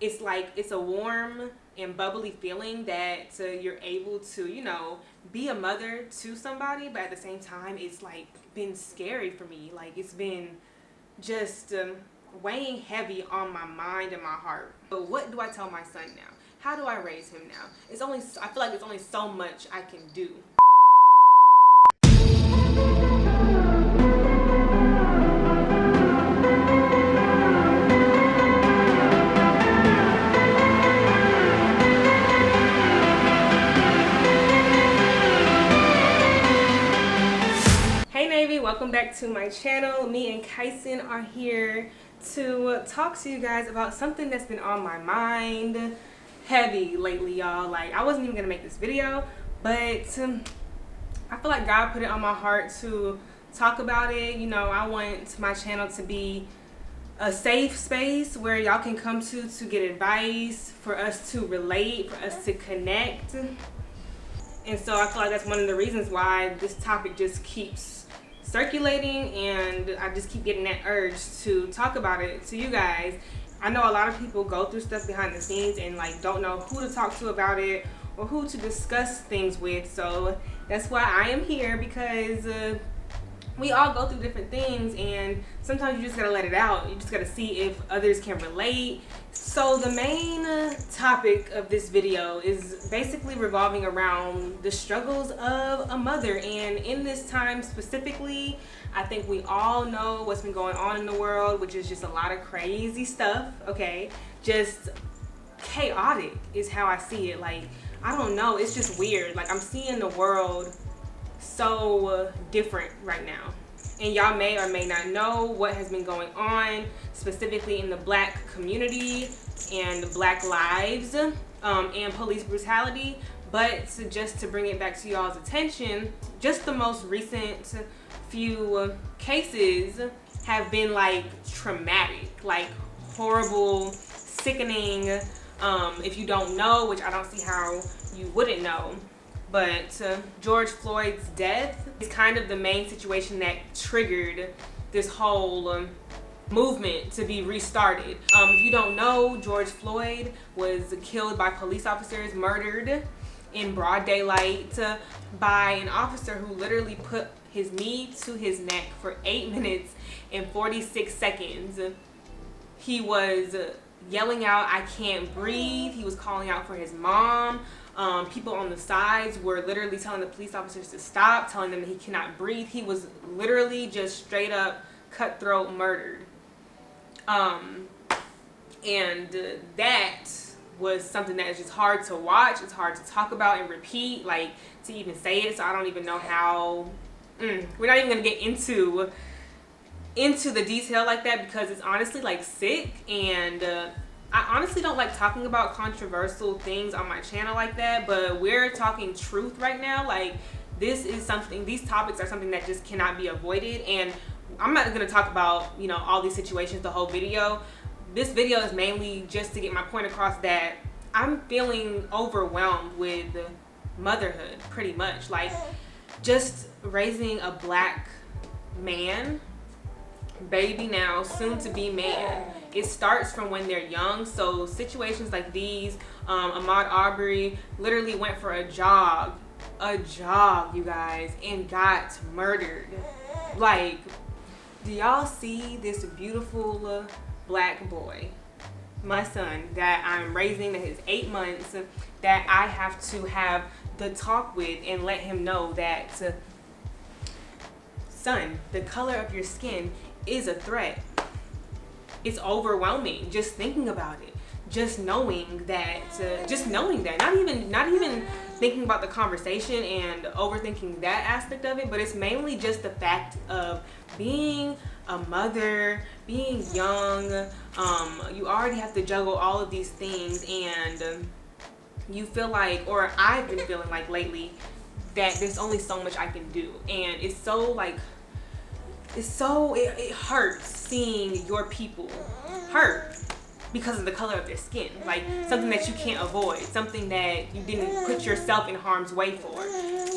it's like it's a warm and bubbly feeling that you're able to, you know, be a mother to somebody, but at the same time it's like been scary for me. Like it's been just weighing heavy on my mind and my heart. But what do I tell my son now? How do I raise him now? I feel like it's only so much I can do. Hey Navy, welcome back to my channel. Me and Kyson are here to talk to you guys about something that's been on my mind heavy lately, y'all. Like, I wasn't even gonna make this video, but I feel like God put it on my heart to talk about it. You know, I want my channel to be a safe space where y'all can come to get advice, for us to relate, for us to connect. And so I feel like that's one of the reasons why this topic just keeps circulating, and I just keep getting that urge to talk about it to you guys. I know a lot of people go through stuff behind the scenes and like don't know who to talk to about it or who to discuss things with. So that's why I am here, because we all go through different things, and sometimes you just gotta let it out. You just gotta see if others can relate. So the main topic of this video is basically revolving around the struggles of a mother. And in this time specifically, I think we all know what's been going on in the world, which is just a lot of crazy stuff, okay? Just chaotic is how I see it. Like, I don't know, it's just weird. Like, I'm seeing the world so different right now. And y'all may or may not know what has been going on specifically in the Black community and Black lives and police brutality. But just to bring it back to y'all's attention, just the most recent few cases have been like traumatic, like horrible, sickening. If you don't know, which I don't see how you wouldn't know, but George Floyd's death is kind of the main situation that triggered this whole movement to be restarted. If you don't know, George Floyd was killed by police officers, murdered in broad daylight by an officer who literally put his knee to his neck for 8 minutes and 46 seconds. He was yelling out, "I can't breathe." He was calling out for his mom. People on the sides were literally telling the police officers to stop, telling them that he cannot breathe. He was literally just straight up cutthroat murdered. And that was something that is just hard to watch. It's hard to talk about and repeat, like to even say it. So I don't even know how. We're not even gonna get into the detail like that, because it's honestly like sick, and I honestly don't like talking about controversial things on my channel like that, but we're talking truth right now. Like, this is something, these topics are something that just cannot be avoided. And I'm not gonna talk about, you know, all these situations the whole video. This video is mainly just to get my point across that I'm feeling overwhelmed with motherhood, pretty much. Like, just raising a Black man, baby now, soon to be man. It starts from when they're young. So situations like these, Ahmaud Arbery literally went for a jog, you guys, and got murdered. Like, do y'all see this beautiful Black boy, my son, that I'm raising, that is 8 months, that I have to have the talk with and let him know that, son, the color of your skin is a threat. It's overwhelming just thinking about it, just knowing that, not even thinking about the conversation and overthinking that aspect of it, but it's mainly just the fact of being a mother, being young. You already have to juggle all of these things, and you feel like, or I've been feeling like lately, that there's only so much I can do. And it's so like, it hurts seeing your people hurt because of the color of their skin. Like, something that you can't avoid, something that you didn't put yourself in harm's way for,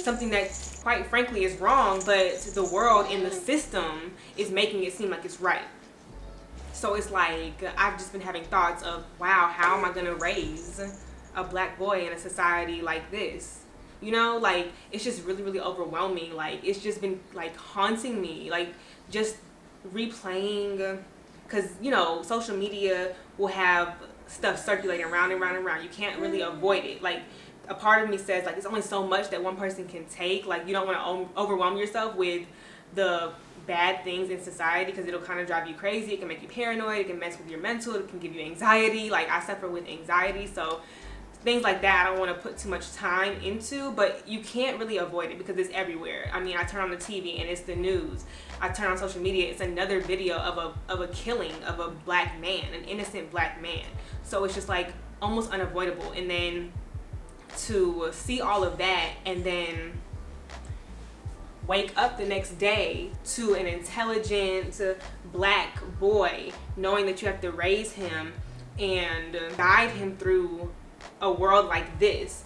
something that quite frankly is wrong, but the world and the system is making it seem like it's right. So it's like I've just been having thoughts of, wow, how am I gonna raise a black boy in a society like this? You know, like it's just really, really overwhelming. Like it's just been like haunting me, like just replaying, because you know, social media will have stuff circulating around and round and round. You can't really avoid it. Like a part of me says like it's only so much that one person can take. Like you don't want to overwhelm yourself with the bad things in society, because it'll kind of drive you crazy. It can make you paranoid, it can mess with your mental, it can give you anxiety. Like I suffer with anxiety, so things like that I don't want to put too much time into, but you can't really avoid it because it's everywhere. I mean, I turn on the TV and it's the news. I turn on social media, it's another video of a killing of a black man, an innocent black man. So it's just like almost unavoidable. And then to see all of that and then wake up the next day to an intelligent black boy, knowing that you have to raise him and guide him through a world like this,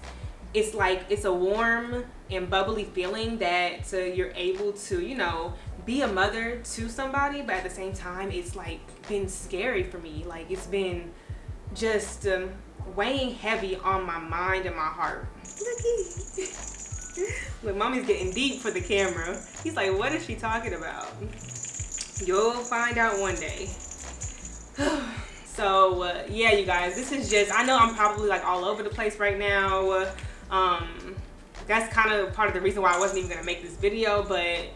it's like it's a warm and bubbly feeling that you're able to, you know, be a mother to somebody, but at the same time it's like been scary for me. Like it's been just weighing heavy on my mind and my heart. Look, mommy's getting deep for the camera. He's like, what is she talking about? You'll find out one day. So yeah, you guys, this is just, I know I'm probably like all over the place right now. That's kind of part of the reason why I wasn't even gonna make this video, but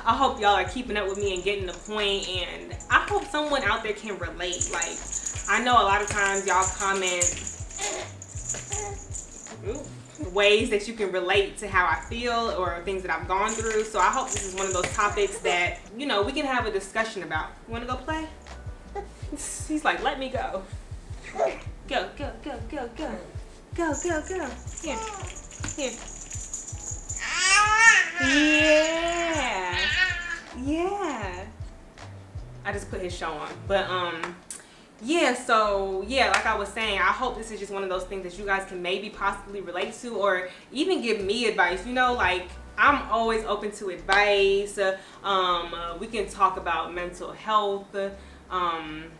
I hope y'all are keeping up with me and getting the point, and I hope someone out there can relate. Like I know a lot of times y'all comment ways that you can relate to how I feel or things that I've gone through. So I hope this is one of those topics that, you know, we can have a discussion about. You wanna go play? He's like, let me go. Go, go, go, go, go. Go, go, go. Here. Here. Yeah. Yeah. I just put his show on. But yeah, so yeah, like I was saying, I hope this is just one of those things that you guys can maybe possibly relate to, or even give me advice. You know, like I'm always open to advice. We can talk about mental health,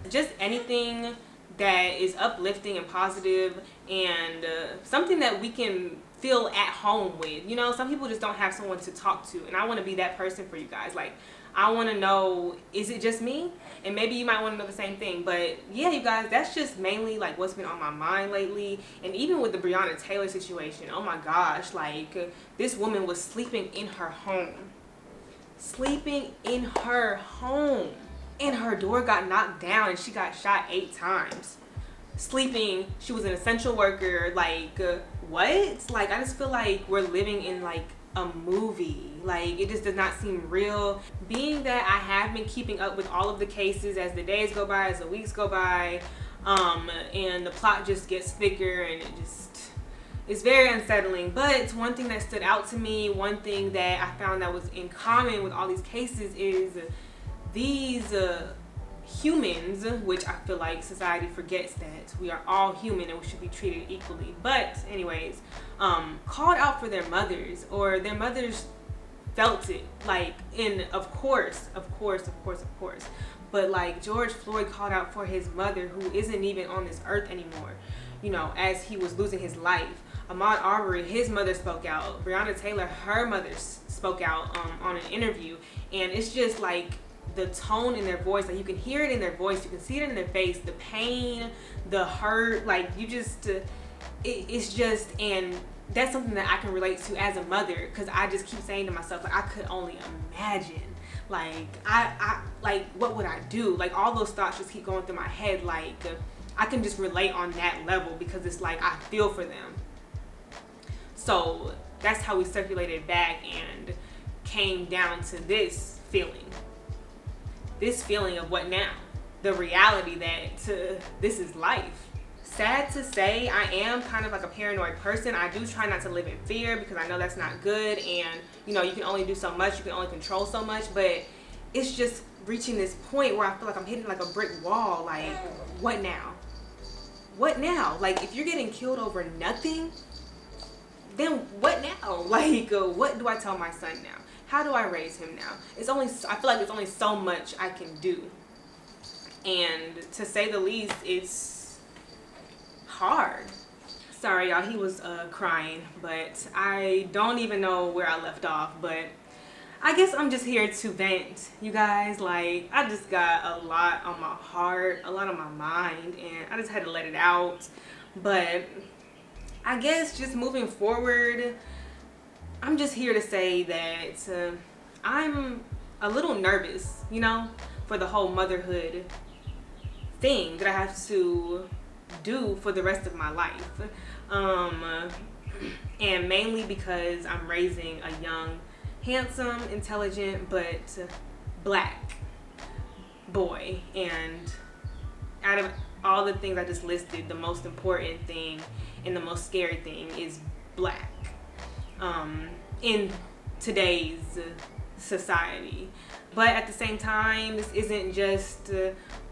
just anything that is uplifting and positive, and something that we can feel at home with. You know, some people just don't have someone to talk to, and I want to be that person for you guys. Like I want to know, is it just me? And maybe you might want to know the same thing. But yeah, you guys, that's just mainly like what's been on my mind lately. And even with the Breonna Taylor situation, oh my gosh, like this woman was sleeping in her home. Sleeping in her home. And her door got knocked down and she got shot 8 times. Sleeping, she was an essential worker. Like, what? Like, I just feel like we're living in like a movie. Like it just does not seem real. Being that I have been keeping up with all of the cases as the days go by, as the weeks go by, and the plot just gets thicker, and it's very unsettling. But one thing that stood out to me, one thing that I found that was in common with all these cases is these humans, which I feel like society forgets that we are all human and we should be treated equally. But anyways, called out for their mothers, or their mothers felt it. Like, and of course, but like George Floyd called out for his mother, who isn't even on this earth anymore, you know, as he was losing his life. Ahmaud Arbery, his mother spoke out. Breonna Taylor, her mother spoke out on an interview. And it's just like the tone in their voice, like you can hear it in their voice, you can see it in their face, the pain, the hurt, like you just it's just, and that's something that I can relate to as a mother, because I just keep saying to myself, like I could only imagine, like I like what would I do? Like all those thoughts just keep going through my head. Like I can just relate on that level, because it's like I feel for them. So that's how we circulated back and came down to this feeling of what now, the reality that this is life. Sad to say, I am kind of like a paranoid person. I do try not to live in fear, because I know that's not good, and you know, you can only do so much, you can only control so much. But it's just reaching this point where I feel like I'm hitting like a brick wall. Like, what now? Like, if you're getting killed over nothing, then what now? Like, what do I tell my son now? How do I raise him now? I feel like it's only so much I can do. And to say the least, it's hard. Sorry y'all, he was crying, but I don't even know where I left off. But I guess I'm just here to vent, you guys. Like, I just got a lot on my heart, a lot on my mind, and I just had to let it out. But I guess just moving forward, I'm just here to say that I'm a little nervous, you know, for the whole motherhood thing that I have to do for the rest of my life. And mainly because I'm raising a young, handsome, intelligent, but black boy. And out of all the things I just listed, the most important thing and the most scary thing is black in today's society. But at the same time, this isn't just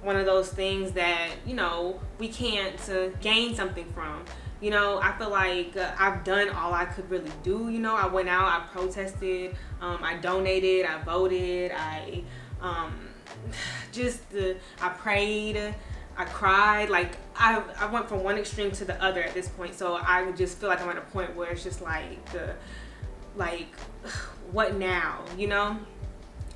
one of those things that, you know, we can't gain something from. You know, I feel like I've done all I could really do. You know, I went out, I protested, I donated, I voted, I prayed, I cried. Like, I went from one extreme to the other at this point. So I just feel like I'm at a point where it's just like what now, you know?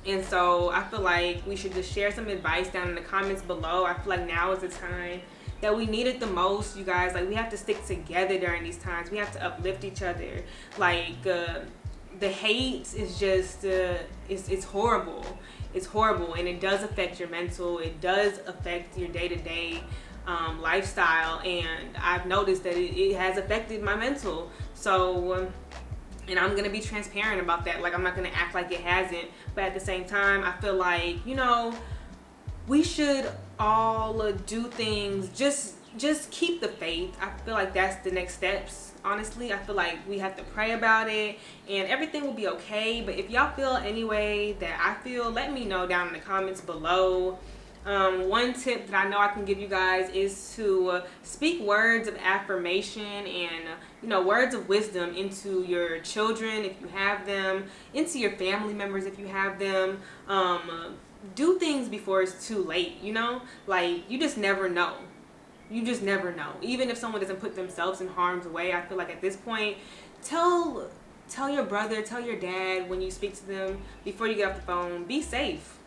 And so I feel like we should just share some advice down in the comments below. I feel like now is the time that we need it the most, you guys. Like, we have to stick together during these times. We have to uplift each other. Like, the hate is just, it's horrible. It's horrible, and it does affect your mental. It does affect your day-to-day lifestyle, and I've noticed that it has affected my mental. So, and I'm gonna be transparent about that. Like, I'm not gonna act like it hasn't, but at the same time, I feel like, you know, we should all do things, just keep the faith. I feel like that's the next steps. Honestly, I feel like we have to pray about it and everything will be okay. But if y'all feel any way that I feel, let me know down in the comments below. One tip that I know I can give you guys is to speak words of affirmation and, you know, words of wisdom into your children if you have them, into your family members if you have them. Do things before it's too late, you know? Like, you just never know. You just never know. Even if someone doesn't put themselves in harm's way, I feel like at this point, tell your brother, tell your dad when you speak to them before you get off the phone, be safe.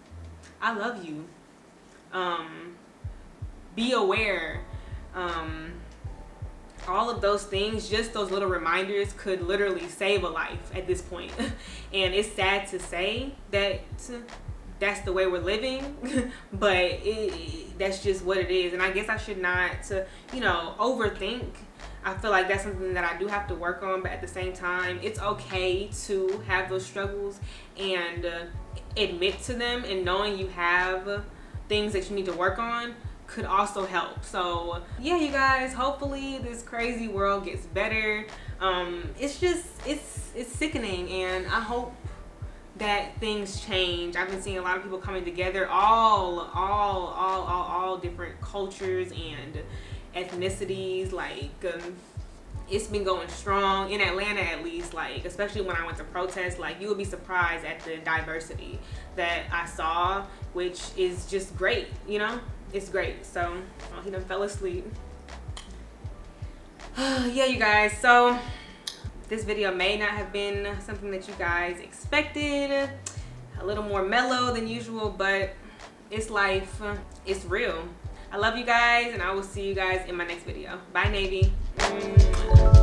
I love you. Be aware. All of those things, just those little reminders could literally save a life at this point. And it's sad to say that that's the way we're living, but that's just what it is. And I guess I should not, you know, overthink. I feel like that's something that I do have to work on, but at the same time, it's okay to have those struggles and admit to them, and knowing you have things that you need to work on could also help. So yeah, you guys, hopefully this crazy world gets better. It's just, it's sickening, and I hope that things change. I've been seeing a lot of people coming together, all different cultures and ethnicities. Like, it's been going strong in Atlanta, at least. Like, especially when I went to protest, like, you would be surprised at the diversity that I saw, which is just great, you know? It's great. So, oh, he done fell asleep. Yeah, you guys, so this video may not have been something that you guys expected, a little more mellow than usual, but it's life, it's real. I love you guys, and I will see you guys in my next video. Bye, NAYvy.